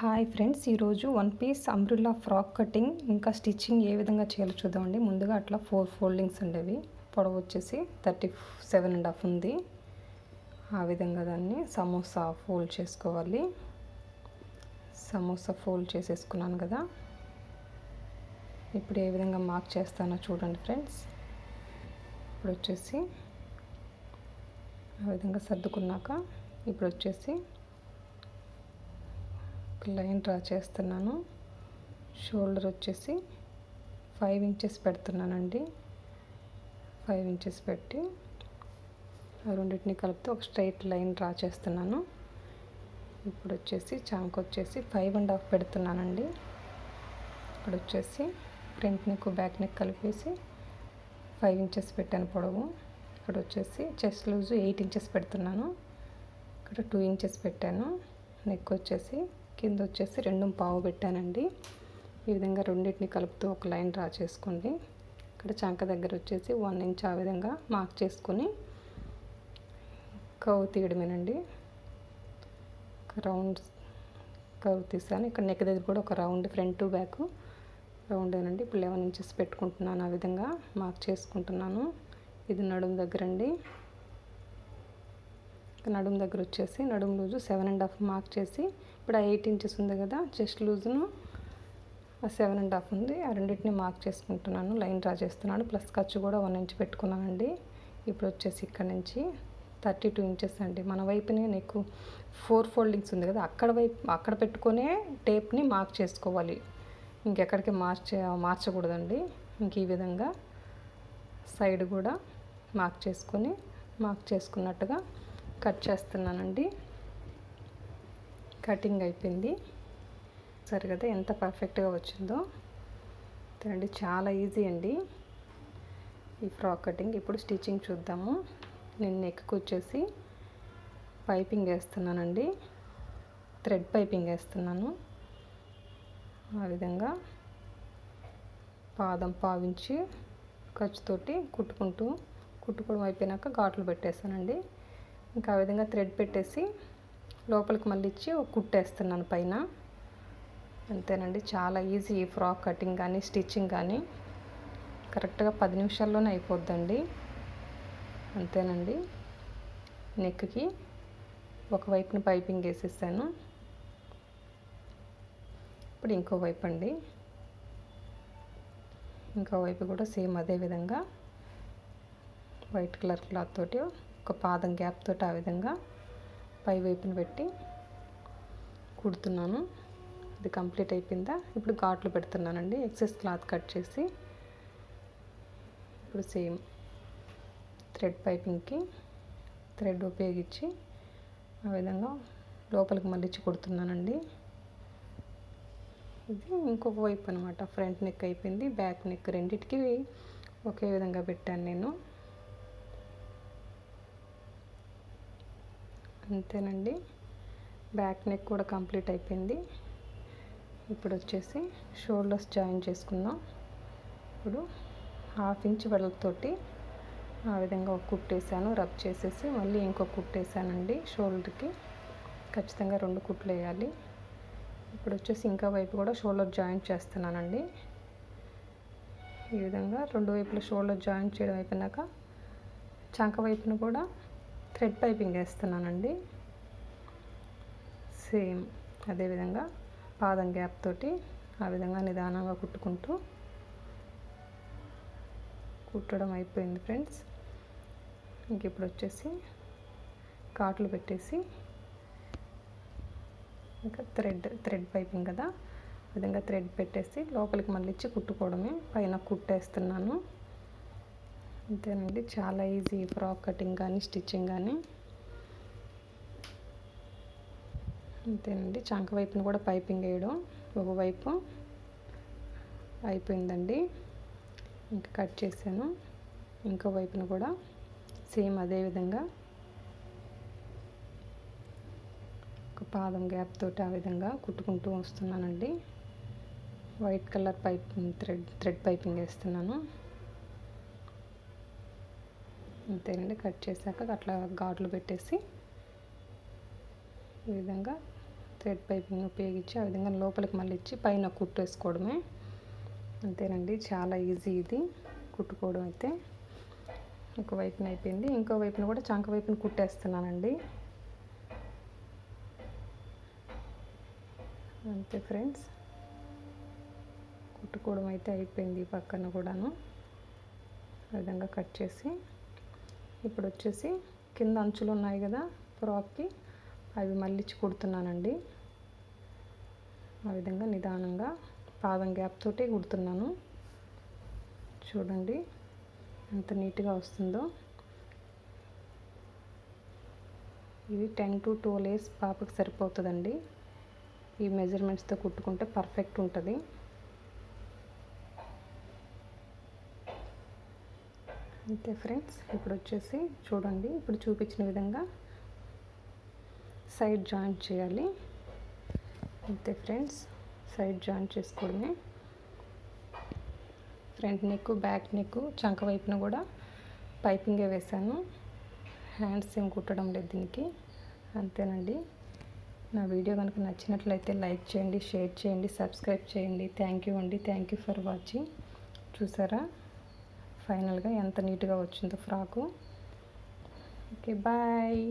Hi friends, ఈరోజు one piece umbrella frock cutting ఇంకా stitching ఏ విధంగా చేయాలో చూద్దామండి. ముందుగా అట్లా 4 ఫోల్డింగ్స్ ఉండేవి. పొడవు వచ్చేసి 37.5 ఉంది. ఆ విధంగా దాన్ని సమోసా ఫోల్డ్ చేసుకోవాలి. సమోసా ఫోల్డ్ చేసేసుకున్నాను కదా. ఇప్పుడు ఏ విధంగా మార్క్ చేస్తానో చూడండి ఫ్రెండ్స్. ఇప్పుడు వచ్చేసి ఆ విధంగా సర్దుకున్నాక ఇప్పుడు వచ్చేసి లైన్ డ్రా చేస్తున్నాను. షోల్డర్ వచ్చేసి 5 ఇంచెస్ పెడుతున్నానండి. 5 ఇంచెస్ పెట్టి ఆ రెండింటిని కలిపితే ఒక స్ట్రైట్ లైన్ డ్రా చేస్తున్నాను. ఇప్పుడు వచ్చేసి చాంక్ వచ్చేసి 5.5 పెడుతున్నానండి. ఇక్కడ వచ్చేసి ఫ్రంట్ నెక్ బ్యాక్ నెక్ కలిపేసి 5 ఇంచెస్ పెట్టాను పొడవు. ఇక్కడ వచ్చేసి చెస్ట్ లూజు 8 ఇంచెస్ పెడుతున్నాను. ఇక్కడ 2 ఇంచెస్ పెట్టాను. నెక్ వచ్చేసి కింద వచ్చేసి 2.5 పెట్టానండి. ఈ విధంగా రెండింటిని కలుపుతూ ఒక లైన్ డ్రా చేసుకోండి. ఇక్కడ చంక దగ్గర వచ్చేసి 1 ఇంచ్ ఆ విధంగా మార్క్ చేసుకొని కర్వ్ తీయడమేనండి. రౌండ్ కర్వ్ తీసాను. ఇక్కడ నెక్ దగ్గర కూడా ఒక రౌండ్ ఫ్రంట్ బ్యాక్ రౌండేనండి. ఇప్పుడు 11 ఇంచెస్ పెట్టుకుంటున్నాను. ఆ విధంగా మార్క్ చేసుకుంటున్నాను. ఇది నడుము దగ్గర అండి. నడుము దగ్గర వచ్చేసి నడుము లూజు 7.5 మార్క్ చేసి ఇప్పుడు ఆ 8 ఇంచెస్ ఉంది కదా, చెస్ట్ లూజును ఆ 7.5 ఉంది, ఆ రెండింటిని మార్క్ చేసుకుంటున్నాను. లైన్ డ్రా చేస్తున్నాను. ప్లస్ ఖర్చు కూడా 1 ఇంచ్ పెట్టుకున్నానండి. ఇప్పుడు వచ్చేసి ఇక్కడ నుంచి 32 ఇంచెస్ అండి. మన వైపునే నెక్ 4 ఫోల్డింగ్స్ ఉంది కదా, అక్కడ పెట్టుకునే టేప్ని మార్క్ చేసుకోవాలి. ఇంకెక్కడికి మార్చకూడదండి. ఇంక ఈ విధంగా సైడ్ కూడా మార్క్ చేసుకున్నట్టుగా కట్ చేస్తున్నానండి. కటింగ్ అయిపోయింది. సరే కదా, ఎంత పర్ఫెక్ట్గా వచ్చిందో అండి. చాలా ఈజీ అండి ఈ ఫ్రాక్ కటింగ్. ఇప్పుడు స్టిచ్చింగ్ చూద్దాము. నేను నెక్కి వచ్చేసి పైపింగ్ వేస్తున్నానండి. థ్రెడ్ పైపింగ్ వేస్తున్నాను. ఆ విధంగా పాదం పావించి ఖర్చుతోటి కుట్టుకోవడం అయిపోయినాక ఘాట్లు పెట్టేస్తానండి. ఇంకా ఆ విధంగా థ్రెడ్ పెట్టేసి లోపలికి మళ్ళీ ఇచ్చి కుట్టేస్తున్నాను పైన. అంతేనండి, చాలా ఈజీ ఈ ఫ్రాక్ కటింగ్ కానీ స్టిచ్చింగ్ కానీ. కరెక్ట్గా 10 నిమిషాల్లోనే అయిపోద్దండి. అంతేనండి. నెక్కి ఒకవైపున పైపింగ్ వేసేసాను. ఇప్పుడు ఇంకో వైపు అండి. ఇంకో వైపు కూడా సేమ్ అదే విధంగా వైట్ కలర్ క్లాత్ తోటి ఒక పాదం గ్యాప్ తోటి ఆ విధంగా పై వైపున పెట్టి కుడుతున్నాను. ఇది కంప్లీట్ అయిపోయిందా. ఇప్పుడు ఘాట్లు పెడుతున్నానండి. ఎక్సెస్ క్లాత్ కట్ చేసి ఇప్పుడు సేమ్ థ్రెడ్ పైపింగ్కి థ్రెడ్ ఉపయోగించి ఆ విధంగా లోపలికి మళ్ళీ కుడుతున్నానండి. ఇది ఇంకొక వైపు అనమాట. ఫ్రంట్ నెక్ అయిపోయింది, బ్యాక్ నెక్ రెండింటికి ఒకే విధంగా పెట్టాను నేను. అంతేనండి, బ్యాక్ నెక్ కూడా కంప్లీట్ అయిపోయింది. ఇప్పుడు వచ్చేసి షోల్డర్స్ జాయిన్ చేసుకుందాం. ఇప్పుడు 1/2 ఇంచ్ వెడల్పుతోటి ఆ విధంగా ఒక కుట్టేసాను. రబ్ చేసేసి మళ్ళీ ఇంకొక కుట్టేసానండి. షోల్డర్కి ఖచ్చితంగా 2 కుట్లు వేయాలి. ఇప్పుడు వచ్చేసి ఇంకా వైపు కూడా షోల్డర్ జాయింట్ చేస్తున్నానండి. ఈ విధంగా 2 వైపుల షోల్డర్ జాయింట్ చేయడం అయిపోయినాక చంక వైపును కూడా థ్రెడ్ పైపింగ్ వేస్తున్నానండి. సేమ్ అదేవిధంగా పాదం గ్యాప్ తోటి ఆ విధంగా నిదానంగా కుట్టడం అయిపోయింది ఫ్రెండ్స్. ఇంక ఇప్పుడు వచ్చేసి కాట్లు పెట్టేసి ఇంకా థ్రెడ్ పైపింగ్ కదా, ఆ విధంగా థ్రెడ్ పెట్టేసి లోపలికి మళ్ళీ ఇచ్చి కుట్టుకోవడమే. పైన కుట్టేస్తున్నాను. అంతేనండి, చాలా ఈజీ ఫ్రాక్ కటింగ్ కానీ స్టిచ్చింగ్ కానీ. అంతేనండి, చంక వైపును కూడా పైపింగ్ వేయడం ఒకవైపు అయిపోయిందండి. ఇంకా కట్ చేశాను. ఇంకో వైపును కూడా సేమ్ అదే విధంగా ఒక పాదం గ్యాప్ తోటి ఆ విధంగా కుట్టుకుంటూ వస్తున్నానండి. వైట్ కలర్ థ్రెడ్ పైపింగ్ వేస్తున్నాను. అంతేనండి, కట్ చేశాక అట్లా ఘాట్లు పెట్టేసి ఈ విధంగా థ్రెడ్ పైపింగ్ ఉపయోగించి ఆ విధంగా లోపలికి మళ్ళీ ఇచ్చి పైన కుట్టు వేసుకోవడమే. అంతేనండి, చాలా ఈజీ ఇది కుట్టుకోవడం అయితే. ఒక వైపున అయిపోయింది, ఇంకో వైపున కూడా చంక వైపున కుట్టేస్తున్నానండి. అంతే ఫ్రెండ్స్, కుట్టుకోవడం అయితే అయిపోయింది. పక్కన కూడాను ఆ విధంగా కట్ చేసి, ఇప్పుడు వచ్చేసి కింద అంచులు ఉన్నాయి కదా ఫ్రాక్కి, అవి మళ్ళీ కుడుతున్నానండి. ఆ విధంగా నిదానంగా పాదం గ్యాప్ తోటి కుడుతున్నాను. చూడండి ఎంత నీట్గా వస్తుందో. ఇది 10 to 12 ఇయర్స్ పాపకి సరిపోతుందండి. ఈ మెజర్మెంట్స్తో కుట్టుకుంటే పర్ఫెక్ట్ ఉంటుంది. అంతే ఫ్రెండ్స్, ఇప్పుడు వచ్చేసి చూడండి, ఇప్పుడు చూపించిన విధంగా సైడ్ జాయింట్ చేయాలి. అంతే ఫ్రెండ్స్, సైడ్ జాయింట్ చేసుకోవడమే. ఫ్రంట్ నెక్, బ్యాక్ నెక్, చంక వైపున కూడా పైపింగే వేసాను. హ్యాండ్స్ ఏం కుట్టడం లేదు దీనికి. అంతేనండి. నా వీడియో కనుక నచ్చినట్లయితే లైక్ చేయండి, షేర్ చేయండి, సబ్స్క్రైబ్ చేయండి. థ్యాంక్ యూ అండి. Thank you for watching. చూసారా ఫైనల్గా ఎంత నీట్గా వచ్చిందో ఫ్రాకు. Okay, bye.